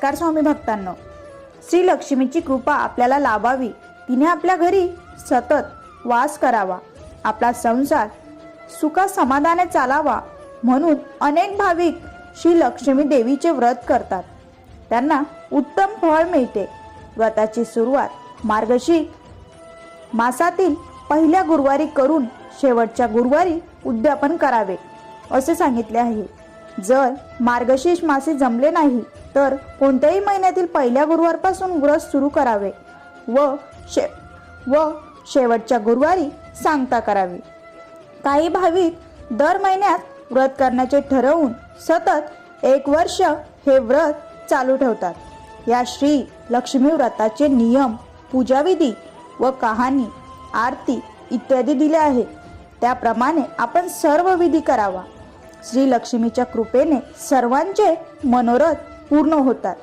नमस्कार स्वामी भक्तांनो, श्री लक्ष्मीची कृपा आपल्याला लाभावी, तिने आपल्या घरी सतत वास करावा, आपला संसार सुख समाधाने चालावा म्हणून अनेक भाविक श्री लक्ष्मी देवीचे व्रत करतात. त्यांना उत्तम फळ मिळते. व्रताची सुरुवात मार्गशीर्ष मासातील पहिल्या गुरुवारी करून शेवटच्या गुरुवारी उद्यापन करावे असे सांगितले आहे. जर मार्गशीर्ष मासी जमले नाही तर कोणत्याही महिन्यातील पहिल्या गुरुवारपासून व्रत सुरू करावे व शेवटच्या गुरुवारी सांगता करावी. काही भाविक दर महिन्यात व्रत करण्याचे ठरवून सतत 1 वर्ष हे व्रत चालू ठेवतात. या श्री लक्ष्मी व्रताचे नियम, पूजाविधी व कहाणी, आरती इत्यादी दिले आहेत. त्याप्रमाणे आपण सर्व विधी करावा. श्री लक्ष्मीच्या कृपेने सर्वांचे मनोरथ पूर्ण होतात.